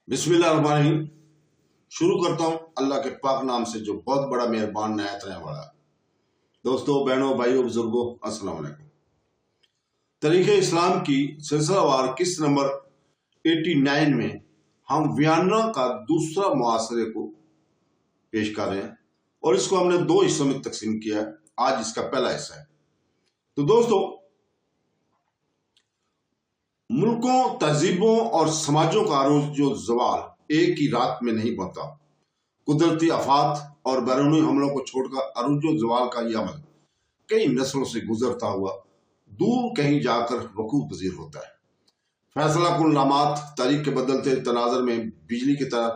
बिस्मिल्लाहिर्रहमानिर्रहीम। शुरू करता हूँ अल्लाह के पाक नाम से जो बहुत बड़ा मेहरबान निहायत रहने वाला है। दोस्तों, बहनों, भाइयों, बुजुर्गों, अस्सलाम वालेकुम। तरीके इस्लाम की सिलसिलावार किस्त नंबर 89 में हम वियन्ना का दूसरा मुआसरे को पेश कर रहे हैं और इसको हमने दो हिस्सों में तकसीम किया है। आज इसका पहला हिस्सा है। तो दोस्तों, मुल्कों, तहजीबों और समाजों का अरूज जो जवाल एक ही रात में नहीं बनता। कुदरती आफात और बैरूनी हमलों को छोड़कर अरूज जवाल का यह अमल कई नस्लों से गुजरता हुआ दूर कहीं जाकर वकूअ पजीर होता है। फैसला कुन लामात तारीख के बदलते तनाजर में बिजली की तरह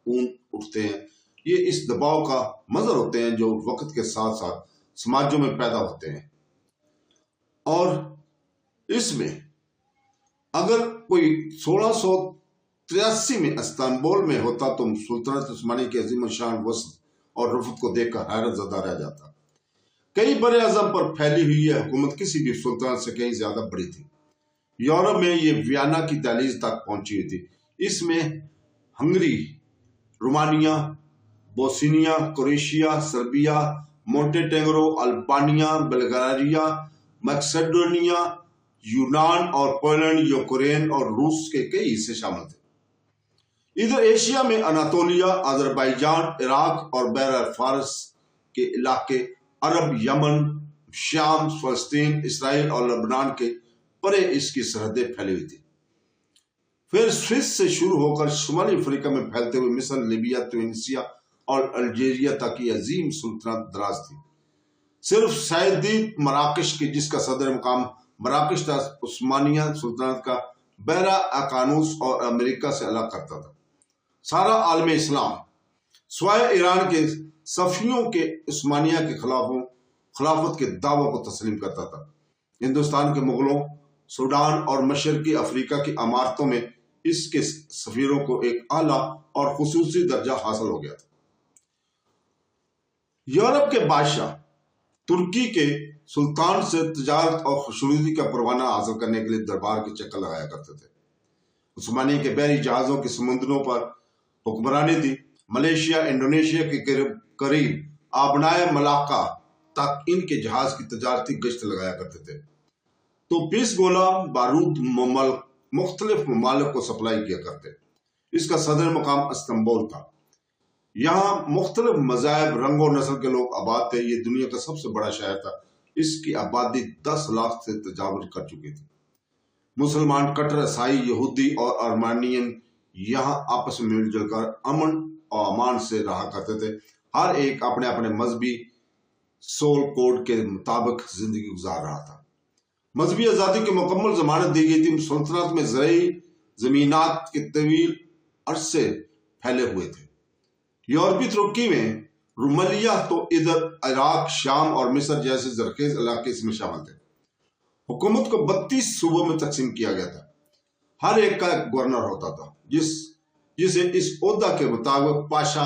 ऊन उठते हैं। ये इस दबाव का मजर होते हैं जो वक्त के साथ साथ समाजों में पैदा होते हैं। और इसमें अगर कोई 1683 में इस्तांबुल में होता तो सुल्तानत उस्मानी के अजीम शान वसत और रफत को देखकर हैरत ज़दा रह जाता। कई बड़े आजम पर फैली हुई यह हुकूमत किसी भी सुल्तान से कहीं ज्यादा बड़ी थी। यूरोप में ये वियना की दहलीज तक पहुंची हुई थी। इसमें Hungary, Romania, Bosnia, Croatia, Serbia, Montenegro, Albania, Bulgaria, Macedonia, यूनान और पोलैंड, यूक्रेन और रूस के कई हिस्से शामिल थे। इधर एशिया में अनातोलिया, अजरबैजान, इराक और बहर फारस के इलाके, अरब, यमन, शाम, फलस्तीन, इसराइल और लबनान के परे इसकी सरहदें फैली हुई थी। फिर स्विस से शुरू होकर शुमाली अफ्रीका में फैलते हुए मिस्र, लीबिया, ट्यूनीसिया और अल्जीरिया तक की अजीम सुल्तनत दराज थी। सिर्फ सैदी मराकश की जिसका सदर मुकाम मराकश था, उस्मानिया सुल्तानत का बहरा अकानूस और अमेरिका से अलग करता था। सारा आलम इस्लाम स्वाय ईरान के सफियों के उस्मानिया के खिलाफत के दावों को तस्लीम करता था। हिंदुस्तान के मुगलों, सूडान और मशरकी अफ्रीका की अमारतों में इसके सफीरों को एक आला और खुसूसी दर्जा हासिल हो गया था। यूरोप के बादशाह तुर्की के सुल्तान से तिजारत और खुशनुदी का परवाना हासिल करने के लिए दरबार के चक्कर लगाया करते थे। उस्मानी के बहरी जहाजों की समुद्रों पर हुक्मरानी थी। मलेशिया, इंडोनेशिया के करीब आबनाए मलाक्का तक इनके जहाज की तजारती गश्त लगाया करते थे। तो पीस गोला बारूद मुख्तलिफ ममालिक को सप्लाई किया करते। इसका सदर मुकाम इस्तांबुल था। यहाँ मुख्तलिफ मज़ाहब, रंगों, नस्ल के लोग आबाद थे। ये दुनिया का सबसे बड़ा शहर था। इसकी आबादी 10 लाख से तजावुज़ कर चुकी थी। मुसलमान, कट्टर, ईसाई, यहूदी और आर्मानियन यहाँ आपस में मिलजुल कर अमन और अमान से रहा करते थे। हर एक अपने अपने मजहबी सोल कोड के मुताबिक जिंदगी गुजार रहा था। मजहबी आज़ादी की मुकम्मल जमानत दी गई थी। सल्तनत में ज़रई ज़मीनात के तवील अरसे फैले हुए थे। यूरोपी तुर्की में रुमलिया तो इधर इराक, शाम और मिस्र जैसे जरखेज इलाके इसमें शामिल थे। हुकूमत को 32 सूबों में तकसीम किया गया था। हर एक का गवर्नर होता था जिसे इस ओहदा के मुताबिक पाशा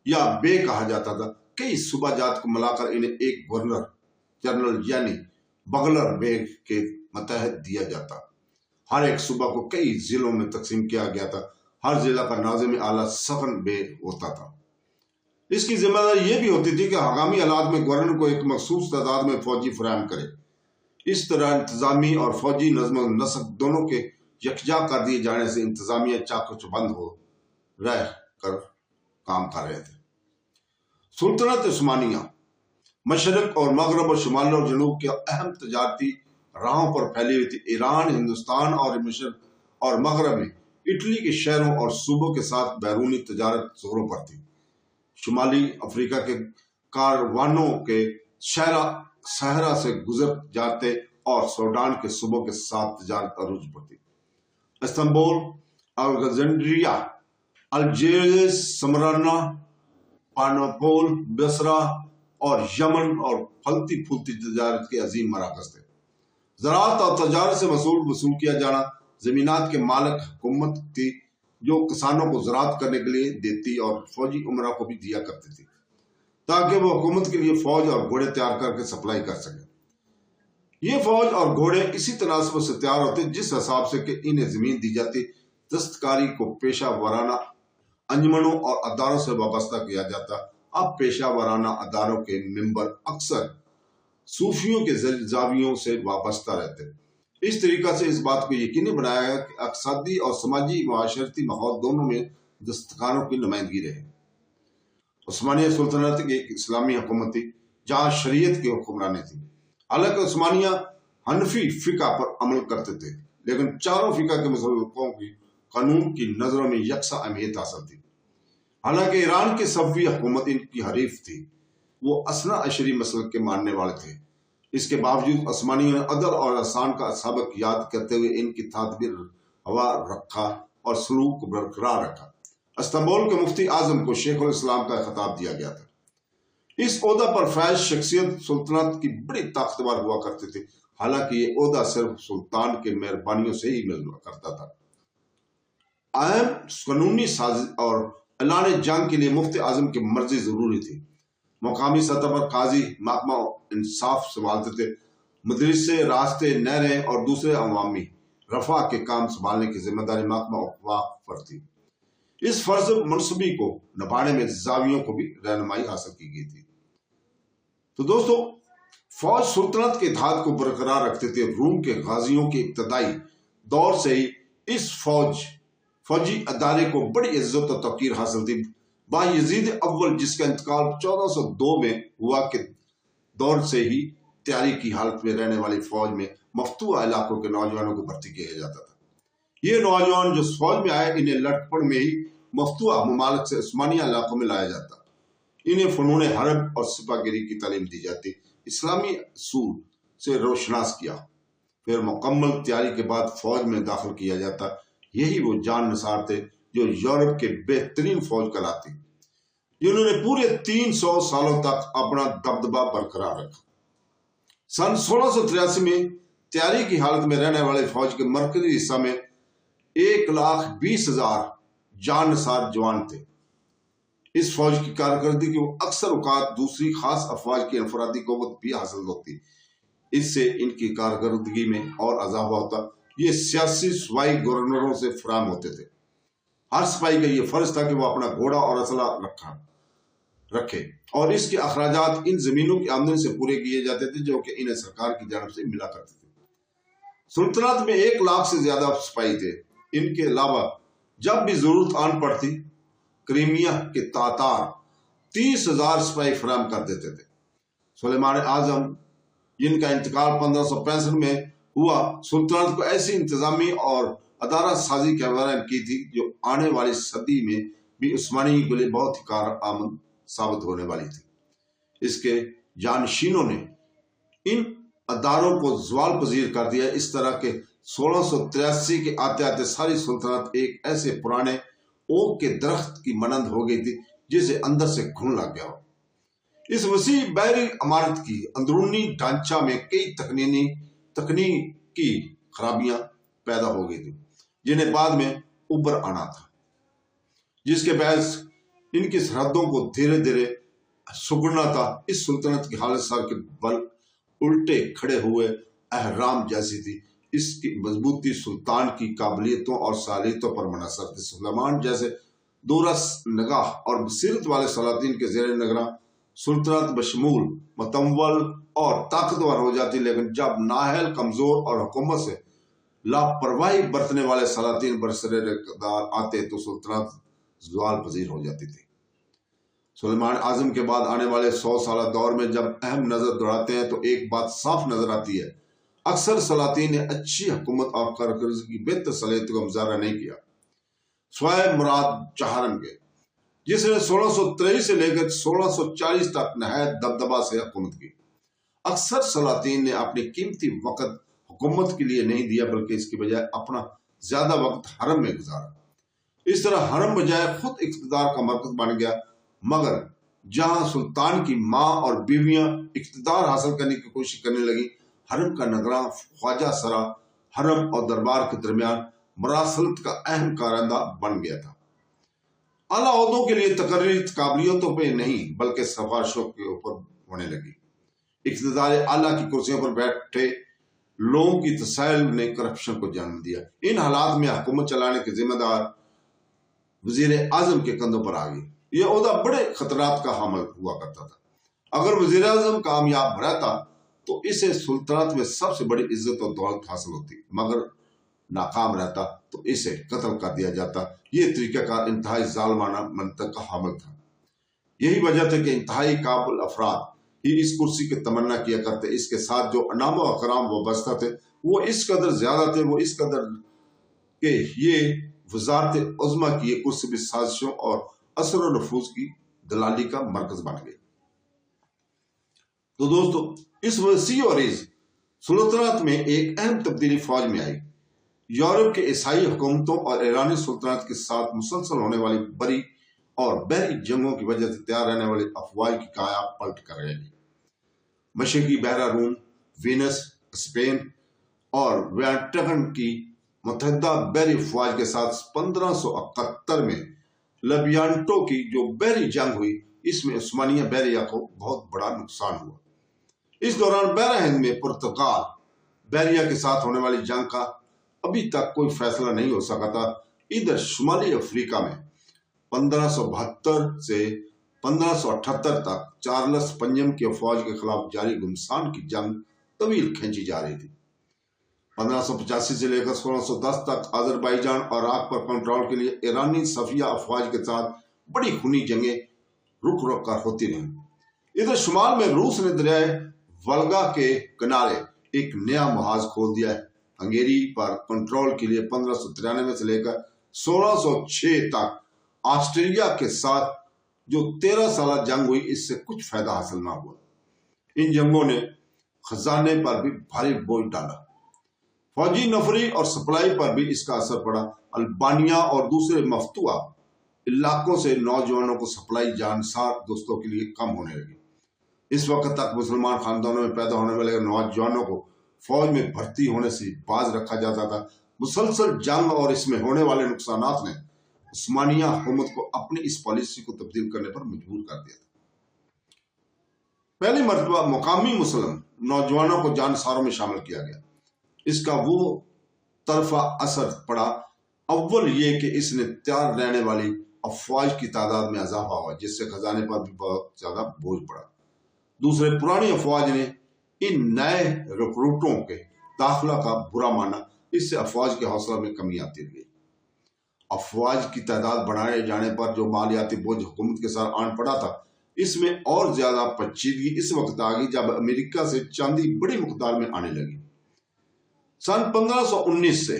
या बे कहा जाता था। कई सूबा जात को मिलाकर इन्हें एक गवर्नर जनरल यानी बगलर बे के मतहत दिया जाता। हर एक सूबा को कई जिलों में तकसीम किया गया था। हर जिला का नाज़िम आला सगन बे होता था। इसकी जिम्मेदारी यह भी होती थी कि हंगामी हालात में गवर्नर को एक मखसूस तादाद में फौजी फराहम करे। इस तरह इंतजामी और फौजी नज्म नस्क दोनों के यकजा कर दिए जाने से इंतजामिया चाकचौबंद हो रह कर काम कर रहे थे। सुल्तानत उस्मानिया मशरक और मगरब और शुमाल और जनूब के अहम तजारती राहों पर फैली हुई थी। ईरान, हिंदुस्तान और मिस्र और मगरब में इटली के शहरों और सूबों के साथ बैरूनी तजारत जोरों पर थी। शुमाली अफ्रीका के कारवानों के सहरा से गुजर जाते और सूडान के सूबों के साथ तजारत अरूज पर थी। Istanbul, Alexandria, Algeria, Samrana, पानोपोल, Basra और यमन और फलती फूलती तजारत के अजीम मराकज थे। ज़राअत और तजारत से वसूल किया जाना जमीनात के मालिक हुकूमत थी जो किसानों को ज़राअत करने के लिए देती और फौजी उमरा को भी दिया करती थी ताकि वो हुकूमत के लिए फौज और घोड़े तैयार करके सप्लाई कर सके। ये फौज और घोड़े इसी तनासब से तैयार होते जिस हिसाब से कि इन्हें जमीन दी जाती दस्तकारी को पेशा वराना अंजुमनों और अदारों से वाबस्ता किया जाता। अब पेशा वराना अदारों के मेंबर अक्सर सूफियों के जावियों से वाबस्ता रहते। इस तरीका से इस बात को यकीनी बनाया गया कि अक्सादी और समाजी माशरती माहौल दोनों में दस्तकारों की नुमाइंदगी रहे। उस्मानिया सुल्तनत एक इस्लामी हुकूमत थी जहाँ शरीयत की हुक्मरानी थी। हालांकि उस्मानिया हनफी फिका पर अमल करते थे, लेकिन चारों फिका के मुसल्लकों की कानून की नजरों में यकसा अहमियत हासिल थी। हालांकि ईरान की सफ़वी हुकूमत इनकी हरीफ थी, वो असना अशरी मसलक के मानने वाले थे। इसके बावजूद उस्मानियों ने अदल और एहसान का सबक याद करते हुए इनकी तादबीर हवा रखा और सलूक बरकरार रखा। इस्तांबुल के मुफ्ती आजम को शेख उल इस्लाम का खिताब दिया गया था। इस ओहदा पर फैज शख्सियत सुल्तनत की बड़ी ताकतवर हुआ करते थे। हालांकि ये ओहदा सिर्फ सुल्तान के मेहरबानियों से ही मिल करता था। अहम कानूनी साजिश और ऐलान जंग के लिए मुफ्ती आजम की मर्जी जरूरी थी। मकामी सतह पर काजी महकमा इंसाफ संभालते थे। मदरसे, रास्ते, नहरें और दूसरे अवामी रफा के काम संभालने की जिम्मेदारी महकमा वक्फ पर थी। इस फर्ज मनसूबी को निभाने में जावियों को भी रहनुमाई हासिल की गई थी। तो दोस्तों, फौज सुल्तनत के इत्तेहाद को बरकरार रखते थे। रूम के गाजियों के इब्तदाई दौर से ही इस फौजी अदारे को बड़ी इज्जत और तौकीर हासिल थी। बायजीद अव्वल, जिसका इंतकाल 1402 में हुआ, के दौर से ही तैयारी की हालत में रहने वाली फौज में मफ्तूहा इलाकों के नौजवानों को भर्ती किया जाता था। ये नौजवान जो फौज में आए, इन्हें लटपट में ही मफ्तूहा ममालिक से उस्मानिया इलाकों में लाया जाता। इन्हें फनून हरब और सिपाहगिरी की तालीम दी जाती, इस्लामी असूल से रोशनास किया। फिर मुकम्मल तैयारी के बाद फौज में दाखिल किया जाता। यही वो जान निसार थे जो यूरोप के बेहतरीन फौज कहलाती, जिन्होंने पूरे 300 सालों तक अपना दबदबा बरकरार रखा। सन 1683 में तैयारी की हालत में रहने वाले फौज के मरकजी हिस्सा में 1,20,000 जान निसार जवान थे। इस फौज की कारकर्दगी को अक्सर औकात दूसरी खास अफवाज की अनफरादी कुव्वत भी हासिल होती। इससे इनकी कारकर्दगी में और इजाफा होता। ये सियासी सूबाई गवर्नरों से फराहम होते थे। हर सिपाही का ये फर्ज था कि वो अपना घोड़ा और असला रखे और इसके अखराजात इन जमीनों की आमदनी से पूरे किए जाते थे जो कि इन्हें सरकार की जानब से मिला करते थे। सुल्तनत में 1 लाख से ज्यादा सिपाही थे। इनके अलावा जब भी जरूरत आन पड़ती, क्रीमिया के तातार 30,000 सिपाही फराहम कर देते थे। सुलेमान आजम, जिनका इंतकाल 1565 में हुआ, सुल्तानत को ऐसी इंतजामी और अदारा साजी की वरान की थी जो आने वाली सदी में भी उस्मानी के लिए बहुत ही कारआमद साबित होने वाली थी। इसके जानशीनों ने इन अदारों को ज़वाल पजीर कर दिया। इस तरह के 1683 के आते आते सारी सुल्तानत एक ऐसे पुराने ओक के दरख्त की मानंद हो गई थी जिसे अंदर से घुन लग गया हो। इस वसी बहरी इमारत की अंदरूनी ढांचा में कई तकनीकी खराबियां पैदा हो गई थी जिन्हें बाद में उबर आना था, जिसके बहस इनकी सरहदों को धीरे धीरे सुगड़ना था। इस सुल्तानत की हालत सर के बल उल्टे खड़े हुए अहराम जैसी थी। इसकी मजबूती सुल्तान की काबिलियतों और सालियतों पर मुनहसर थी। सुलेमान जैसे दूरस नगाह और बसीरत वाले सलातीन के जेर नगरा सुल्तानत बशमूल मतम्वल और ताकतवर हो जाती, लेकिन जब नाहल, कमजोर और हुकूमत से लापरवाही बरतने वाले सलातीन बरसरे इक़्तिदार आते तो सुल्तानत ज़वाल पजीर हो जाती थी। सुलेमान आजम के बाद आने वाले 100 साल दौर में जब अहम नजर दौड़ाते हैं तो एक बात साफ नजर आती है, अक्सर सलातीन ने अच्छी हुकूमत और कारकर्दगी की बेहतर सलाहियत का मुजाहरा नहीं किया। स्वाय मुराद चहारम के, जिसने 1623 से लेकर 1640 तक नहायत दबदबा से हुकूमत की, अक्सर सलातीन ने अपनी कीमती वक़्त हुकूमत के लिए नहीं दिया, बल्कि इसकी बजाय अपना ज्यादा वक्त हरम में गुजारा। इस तरह हरम बजाय खुद इक़्तिदार का मरकज बन गया। मगर जहां सुल्तान की माँ और बीवियां इक़्तिदार हासिल करने की कोशिश करने लगी, हरम का नगरान ख्वाजा सरा हरम और दरबार के दरमियान मरासलत का अहम कारंदा बन गया था। आला ओहदों के लिए तकर्रीर काबिलियतों पर नहीं बल्कि सिफारिशों के ऊपर होने लगी। इक़्तिदार आला की कुर्सियों पर बैठे लोगों की तसाइल ने करप्शन को जन्म दिया। इन हालात में हुकूमत चलाने के जिम्मेदार वजीर आजम के कंधों पर आ गई। यह ओहदा बड़े खतरात का हामिल हुआ करता था। अगर वजीर आजम कामयाब रहता तो इसे सुल्तानत में सबसे बड़ी इज्जत और दौलत हासिल होती, मगर नाकाम रहता तो इसे कत्ल कर दिया जाता। ये तरीकाकार इंतहाई जालमाना मंतक का हामिल था। यही वजह थी कि इंतहाई काबिल अफराद ही इस कुर्सी की तमन्ना किया करते। इसके साथ जो अनाम व अकराम वाबस्ता थे वो इस कदर ज्यादा थे, वो इस कदर के ये वजारत उज़्मा की ये कुर्सी भी साजिशों और असर और नफूज की दलाली का मरकज बन गई। तो दोस्तों, इस वसी और इस सुल्तानत में एक अहम तब्दीली फौज में आई। यूरोप के ईसाई हुकूमतों और ईरानी सुल्तानत के साथ मुसलसल होने वाली बड़ी और बहरी जंगों की वजह से तैयार रहने वाली अफवाह की काया पलट कर रहेगी। मशरकी बहरा रूम, वीनस, स्पेन और वेंटगन की मुतहदा बहरी अफवाज के साथ 1571 में लबियांटो की जो बहरी जंग हुई, इसमें उस्मानिया बहरिया को बहुत बड़ा नुकसान हुआ। इस दौरान बहरा हिंद में पुर्तगाल बहरिया के साथ होने वाली जंग का अभी तक कोई फैसला नहीं हो सका था। इधर शुमाली अफ्रीका में 1572 से 1578 तक चार्ल्स पंजम की फौज के खिलाफ जारी घुमसान की जंग तवील खींची जा रही थी। 1585 से लेकर 1610 तक अजरबैजान और इराक पर कंट्रोल के लिए ईरानी सफिया अफवाज के साथ बड़ी खूनी जंगें रुक रुक कर होती रहीं। इधर शुमाल में रूस ने दरियाए वल्गा के किनारे एक नया मुहाज खोल दिया है। हंगेरी पर कंट्रोल के लिए 1593 से लेकर 1606 तक ऑस्ट्रेलिया के साथ जो 13 साल जंग हुई, इससे कुछ फायदा हासिल ना हुआ। इन जंगों ने खजाने पर भी भारी बोझ डाला। फौजी नफरी और सप्लाई पर भी इसका असर पड़ा। अल्बानिया और दूसरे मफ्तूआ इलाकों से नौजवानों को सप्लाई जानसार दोस्तों के लिए कम होने लगी। इस वक्त तक मुसलमान खानदानों में पैदा होने वाले नौजवानों को फौज में भर्ती होने से बाज रखा जाता था। मुसलसल जंग और इसमें होने वाले नुकसानात ने उस्मानिया हुकूमत को अपनी इस पॉलिसी को तब्दील करने पर मजबूर कर दिया था। पहली मर्तबा मुकामी मुसलमान नौजवानों को जानसारों में शामिल किया गया। इसका वो तरफा असर पड़ा, अव्वल ये कि इसने तैयार रहने वाली अफवाज की तादाद में इजाफा हुआ, जिससे खजाने पर भी बहुत ज्यादा बोझ पड़ा। दूसरे, पुरानी अफवाज ने इन नए रिक्रूटों के दाखिला का बुरा माना, इससे अफवाज के हौसला में कमी आती रही। अफवाज की तादाद बढ़ाए जाने पर जो मालियाती बोझ हुकूमत के साथ आन पड़ा था, इसमें और ज्यादा पेचीदगी इस वक्त आ गई जब अमेरिका से चांदी बड़ी मकदार में आने लगी। सन 1519 से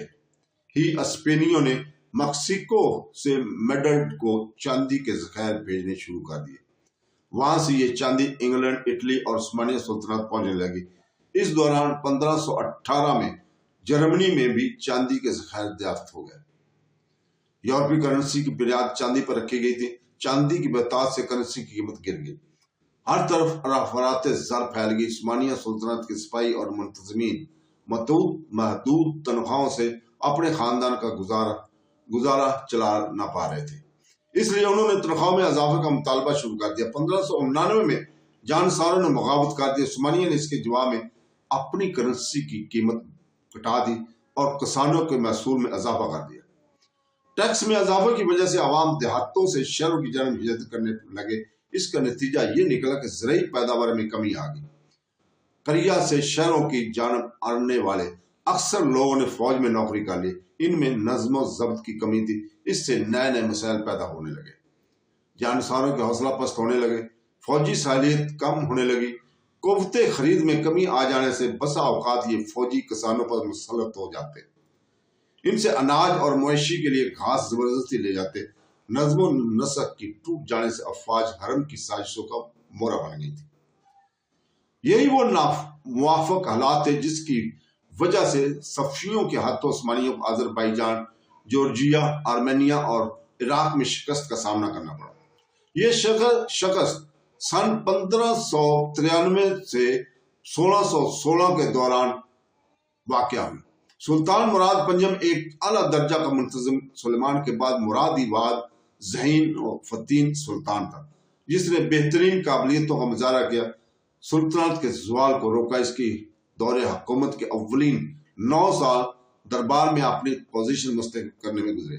ही स्पेनियों ने मैक्सिको से मेडल्ड को चांदी के जखायर भेजने शुरू कर दिए। वहां से ये चांदी इंग्लैंड, इटली और उस्मानिया सुल्तानत पहुंचने लगी। इस दौरान 1518 में जर्मनी में भी चांदी के जखायर दरियाफ्त हो गए। यूरोपीय करेंसी की बुनियाद चांदी पर रखी गई थी। चांदी की बेताज से करेंसी की कीमत गिर गई। हर तरफ अफरात ज़र फैल गई। उस्मानिया सुल्तानत के सिपाही और मुंतजमीन महदूद तनख्वाहों से अपने खानदान का गुजारा चला ना पा रहे थे, इसलिए उन्होंने तनख्वाह में इजाफे का मुतालबा शुरू कर दिया। 1599 में जानसारों ने बगावत कर दी। उस्मानिया ने इसके जवाब में अपनी करेंसी की कीमत घटा दी और किसानों के महसूल में इजाफा कर दिया। टैक्स में इजाफे की वजह से आवाम देहातों से शहरों की जानब हिजरत करने लगे। इसका नतीजा ये निकला कि ज़राई पैदावार में कमी आ गई। करिया से शहरों की जानब आने वाले अक्सर लोगों ने फौज में नौकरी कर ली। इनमें नज़्म ज़ब्त की कमी थी, इससे नए नए मसाइल पैदा होने लगे। जानसारों के हौसला पस्त होने लगे, फौजी सालियत कम होने लगी। कुव्वते खरीद में कमी आ जाने से बसा औकात ये फौजी किसानों पर मुसल्लत हो जाते। इनसे अनाज और मवेशी के लिए घास जबरदस्ती ले जाते। नज़्म नसक की टूट जाने से अफवाज हरम की साजिशों का मोरा बन गई थी। यही वो मुवाफक हालात थे जिसकी वजह से सफियों के हाथों उस्मानियों को अजरबैजान, जॉर्जिया, आर्मेनिया और इराक में शिकस्त का सामना करना पड़ा। ये शिकस्त सन 1593 से 1616 के दौरान वाक़या हुई। सुल्तान मुराद पंजम एक आला दर्जा का मुंतज़िम सुलेमान के बाद मुरादीबाद ज़हीन और फतीन सुल्तान था, जिसने बेहतरीन काबिलियतों का मुजाहरा किया, सुल्तानत के ज़वाल को रोका। इसकी دور حکومت کے اولین 9 سال دربار میں اپنی پوزیشن مستحکم کرنے میں گزرے۔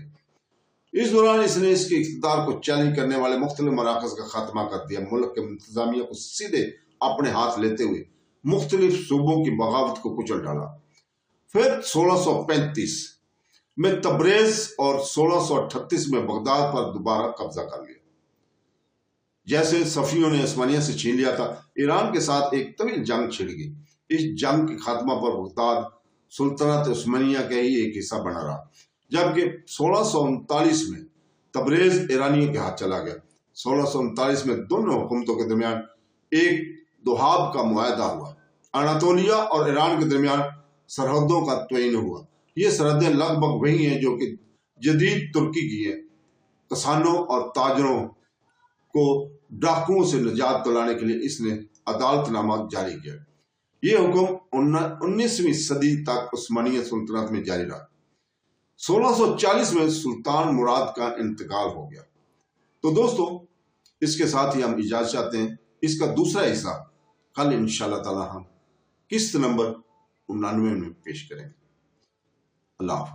اس دوران اس نے اس کے اقتدار کو چیلنج کرنے والے مختلف مراکز کا خاتمہ کر دیا، ملک کے انتظامیہ کو سیدھے اپنے ہاتھ لیتے ہوئے مختلف صوبوں کی بغاوت کو کچل ڈالا۔ پھر 1635 میں تبریز اور 1638 میں بغداد پر دوبارہ قبضہ کر لیا۔ جیسے صفویوں نے عثمانیہ سے چھین لیا تھا، ایران کے ساتھ ایک طویل جنگ چھڑ گئی۔ اس جنگ کے خاتمہ پر بغداد سلطنت عثمانیہ کا ہی ایک حصہ بنا رہا، جبکہ 1639 میں تبریز ایرانیوں کے ہاتھ چلا گیا۔ 1639 میں دونوں حکومتوں کے درمیان ایک دوحاب کا معاہدہ ہوا، اناطولیہ اور ایران کے درمیان سرحدوں کا تعین ہوا۔ یہ سرحدیں لگ بھگ وہی ہیں جو کہ جدید ترکی کی ہیں۔ کسانوں اور تاجروں کو ڈاکوؤں سے نجات دلانے کے لیے اس نے عدالت نامہ جاری کیا۔ یہ حکم 19ویں صدی تک عثمانیہ سلطنت میں جاری رہا۔ 1640 میں سلطان مراد کا انتقال ہو گیا۔ تو دوستو، اس کے ساتھ ہی ہم اجازت چاہتے ہیں۔ اس کا دوسرا حصہ کل انشاءاللہ تعالی ہم قسط نمبر 99 میں پیش کریں گے۔ اللہ حافظ۔